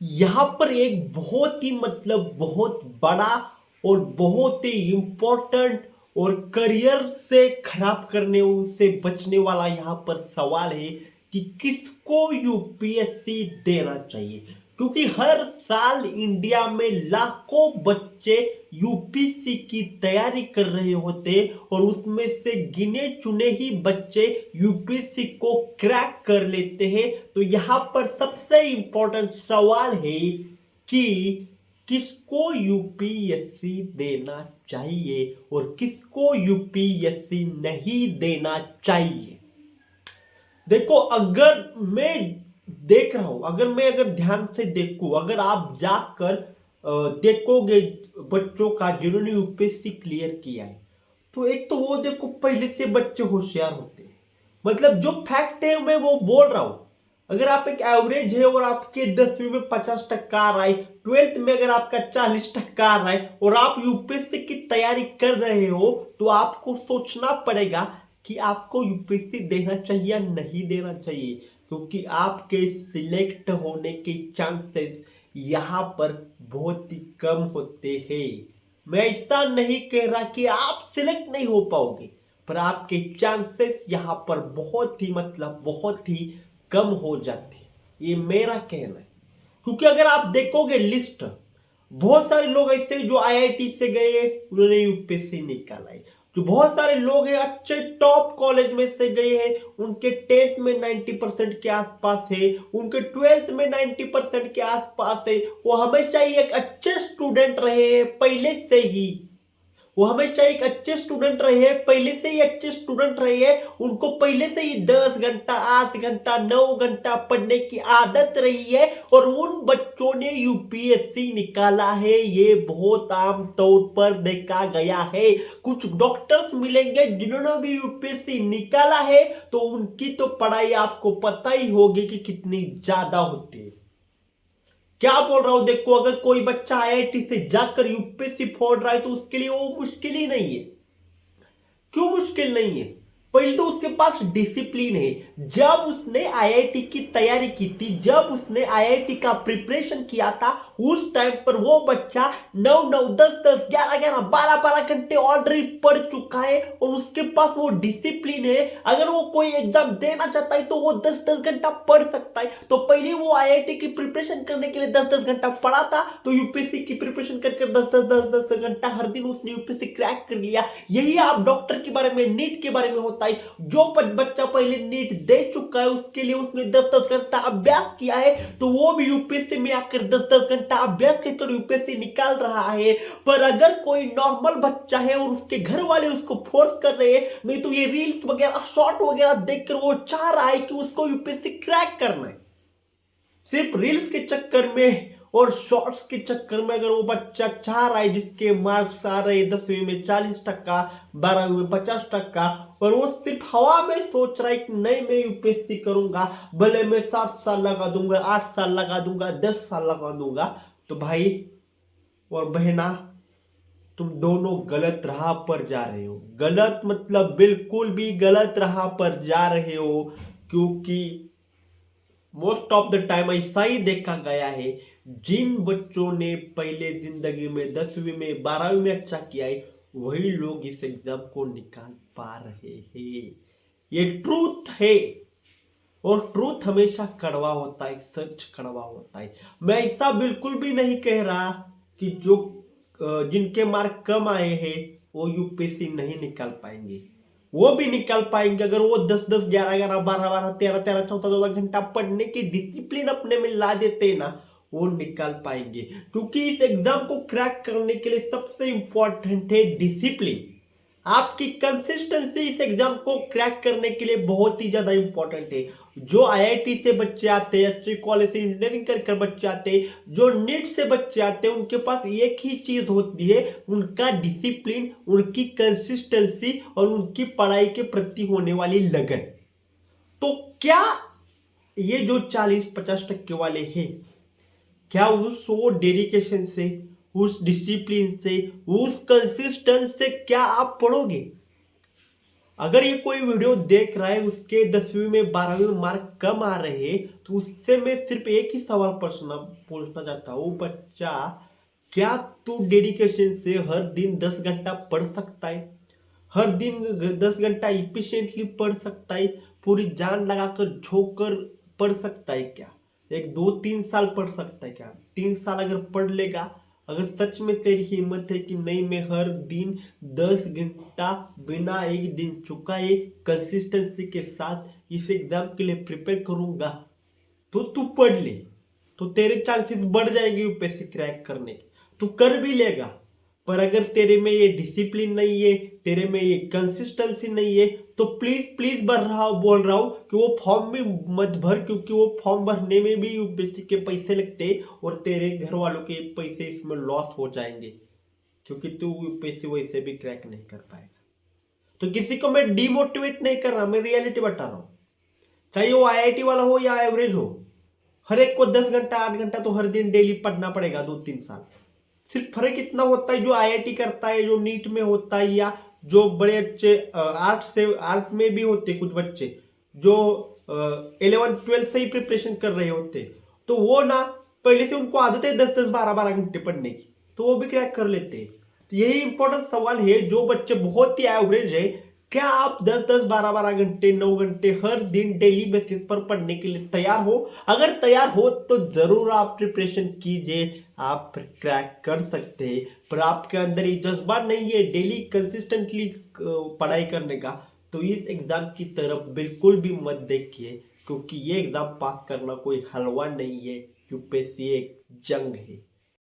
यहाँ पर एक बहुत ही बहुत बड़ा और बहुत ही इम्पोर्टेंट और करियर से खराब करने से बचने वाला यहाँ पर सवाल है कि किसको यूपीएससी देना चाहिए। क्योंकि हर साल इंडिया में लाखों बच्चे यूपीएससी की तैयारी कर रहे होते और उसमें से गिने चुने ही बच्चे यूपीएससी को क्रैक कर लेते हैं। तो यहाँ पर सबसे इंपॉर्टेंट सवाल है कि किसको यूपीएससी देना चाहिए और किसको यूपीएससी नहीं देना चाहिए। देखो, अगर मैं देख रहा हूं, अगर ध्यान से देखूं, अगर आप जाकर देखोगे बच्चों का जिन्होंने यूपीएससी क्लियर किया है, तो एक तो वो देखो पहले से बच्चे होशियार होते हैं। मतलब जो फैक्ट है मैं वो बोल रहा हूं। अगर आप एक एवरेज है और आपके 10वीं में 50% आ रहा है, 12th में अगर आपका 40% आ रहा है और आप यूपीएससी की तैयारी कर रहे हो, तो आपको सोचना पड़ेगा कि आपको यूपीएससी देना चाहिए या नहीं देना चाहिए। क्योंकि आपके सिलेक्ट होने के चांसेस यहाँ पर बहुत ही कम होते हैं। मैं ऐसा नहीं कह रहा कि आप सिलेक्ट नहीं हो पाओगे, पर आपके चांसेस यहाँ पर बहुत ही बहुत ही कम हो जाते। ये मेरा कहना है। क्योंकि अगर आप देखोगे लिस्ट, बहुत सारे लोग ऐसे जो आईआईटी से गए उन्होंने यूपीएससी निकाला है। जो बहुत सारे लोग हैं अच्छे टॉप कॉलेज में से गए हैं, उनके 10th में 90% के आसपास है, उनके 12th में 90% के आसपास है। वो हमेशा ही एक अच्छे स्टूडेंट रहे हैं पहले से ही। वो हमेशा एक अच्छे स्टूडेंट रहे हैं, पहले से ही अच्छे स्टूडेंट रहे हैं। उनको पहले से ही 10 घंटा, 8 घंटा, 9 घंटा पढ़ने की आदत रही है और उन बच्चों ने यूपीएससी निकाला है। ये बहुत आम तौर पर देखा गया है। कुछ डॉक्टर्स मिलेंगे जिन्होंने भी यूपीएससी निकाला है, तो उनकी तो पढ़ाई आपको पता ही होगी कि कितनी ज्यादा होती है। क्या बोल रहा हूं, देखो, अगर कोई बच्चा आईआईटी से जाकर यूपीएससी फोड़ रहा है तो उसके लिए वो मुश्किल ही नहीं है। क्यों मुश्किल नहीं है? पहले तो उसके पास डिसिप्लिन है। जब उसने आईआईटी की तैयारी की थी, जब उसने आईआईटी का प्रिपरेशन किया था, उस टाइम पर वो बच्चा 9-9, 10-10, 11-11, 12-12 घंटे ऑलरेडी पढ़ चुका है और उसके पास वो डिसिप्लिन है। अगर वो कोई एग्जाम देना चाहता है तो वो 10-10 घंटा पढ़ सकता है। तो पहले वो आईआईटी की प्रिपरेशन करने के लिए 10-10 घंटा पढ़ा था, तो यूपीएससी की प्रिपरेशन करके 10-10 घंटा हर दिन उसने यूपीएससी क्रैक कर लिया। यही आप डॉक्टर के बारे में, नीट के बारे में होता है। जो बच्चा पहले नीट दे चुका है, उसके लिए उसने 10-10 घंटा अभ्यास किया है, तो वो भी यूपीएससी में आकर 10-10 घंटा अभ्यास कर यूपीएससी निकाल रहा है। पर अगर कोई नॉर्मल बच्चा है और उसके घर वाले उसको फोर्स कर रहे हैं, नहीं तो ये रील्स वगैरह, शॉर्ट वगैरह देखकर वो चाह रहा है कि उसको यूपीएससी क्रैक करना है, सिर्फ रील्स के चक्कर में और शॉर्ट्स के चक्कर में अगर वो बच्चा चाह रहा है, जिसके मार्क्स आ रहे हैं 10वीं में 40%, 12वीं में 50%, और वो सिर्फ हवा में सोच रहा है कि नहीं मैं यूपीएससी करूंगा, भले मैं 7 साल लगा दूंगा, 8 साल लगा दूंगा, 10 साल लगा दूंगा, तो भाई और बहना, तुम दोनों गलत राह पर जा रहे हो। गलत मतलब बिल्कुल भी गलत राह पर जा रहे हो। क्योंकि मोस्ट ऑफ द टाइम ऐसा ही देखा गया है, जिन बच्चों ने पहले जिंदगी में 10वीं में, 12वीं में अच्छा किया है, वही लोग इस एग्जाम को निकाल पा रहे हैं। ये ट्रूथ है और ट्रूथ हमेशा कड़वा होता है, सच कड़वा होता है। मैं ऐसा बिल्कुल भी नहीं कह रहा कि जो जिनके मार्क कम आए हैं वो यूपीएससी नहीं निकाल पाएंगे। वो भी निकाल पाएंगे अगर वो 10-10, 11-11, 12-12, 13-13, 14-14 घंटा पढ़ने की डिसिप्लिन अपने में ला देते ना, वो निकाल पाएंगे। क्योंकि इस एग्जाम को क्रैक करने के लिए सबसे इंपॉर्टेंट है डिसिप्लिन। आपकी कंसिस्टेंसी इस एग्जाम को क्रैक करने के लिए बहुत ही ज्यादा इंपॉर्टेंट है। जो आईआईटी से बच्चे आते हैं, अच्छे कॉलेज से इंजीनियरिंग कर बच्चे आते हैं, जो नीट से बच्चे आते हैं, उनके पास एक ही चीज होती है, उनका डिसिप्लिन, उनकी कंसिस्टेंसी और उनकी पढ़ाई के प्रति होने वाली लगन। तो क्या ये जो 40-50% वाले हैं, क्या उस वो डेडिकेशन से, उस डिसिप्लिन से, उस कंसिस्टेंस से क्या आप पढ़ोगे? अगर ये कोई वीडियो देख रहा है उसके 10वीं में 12वीं में मार्क कम आ रहे हैं तो उससे मैं सिर्फ एक ही सवाल पूछना चाहता हूँ, बच्चा क्या तू डेडिकेशन से हर दिन 10 घंटा पढ़ सकता है? हर दिन 10 घंटा इफिशिएंटली पढ़ सकता है? पूरी जान लगाकर झोंक कर पढ़ सकता है क्या? एक 2-3 साल पढ़ सकता है क्या? 3 साल अगर पढ़ लेगा, अगर सच में तेरी हिम्मत है कि नहीं मैं हर दिन 10 घंटा बिना एक दिन चुकाए कंसिस्टेंसी के साथ इस एग्जाम के लिए प्रिपेयर करूंगा, तो तू पढ़ ले, तो तेरे चांसेस बढ़ जाएंगे यूपीएससी क्रैक करने के, तू कर भी लेगा। पर अगर तेरे में ये डिसिप्लिन नहीं है, तेरे में ये कंसिस्टेंसी नहीं है, तो प्लीज प्लीज बोल रहा हूँ कि वो फॉर्म भी मत भर, क्योंकि वो फॉर्म भरने में भी यूपीएससी के पैसे लगते हैं और तेरे घर वालों के पैसे इसमें लॉस हो जाएंगे, क्योंकि तू यूपीएससी वैसे भी क्रैक नहीं कर पाएगा। तो किसी को मैं डिमोटिवेट नहीं कर रहा, मैं रियलिटी बता रहा हूँ। चाहे वो आईआईटी वाला हो या एवरेज हो, हर एक को 10 घंटा 8 घंटा तो हर दिन डेली पढ़ना पड़ेगा 2-3 साल। सिर्फ फर्क इतना होता है जो आईआईटी करता है, जो नीट में होता है, या जो बड़े अच्छे आर्ट में भी होते कुछ बच्चे जो 11th-12th से ही प्रिपरेशन कर रहे होते, तो वो ना पहले से उनको आदत है 10-10 12-12 घंटे पढ़ने की, तो वो भी क्रैक कर लेते हैं। तो यही इंपॉर्टेंट सवाल है, जो बच्चे बहुत ही एवरेज है, क्या आप 10-10 12-12 घंटे 9 घंटे हर दिन डेली बेसिस पर पढ़ने के लिए तैयार हो? अगर तैयार हो तो जरूर आप प्रिपरेशन कीजिए, आप क्रैक कर सकते हैं। पर आपके अंदर ये जज्बा नहीं है डेली कंसिस्टेंटली पढ़ाई करने का, तो इस एग्जाम की तरफ बिल्कुल भी मत देखिए, क्योंकि ये एग्जाम पास करना कोई हलवा नहीं है, यूपीएससी एक जंग है।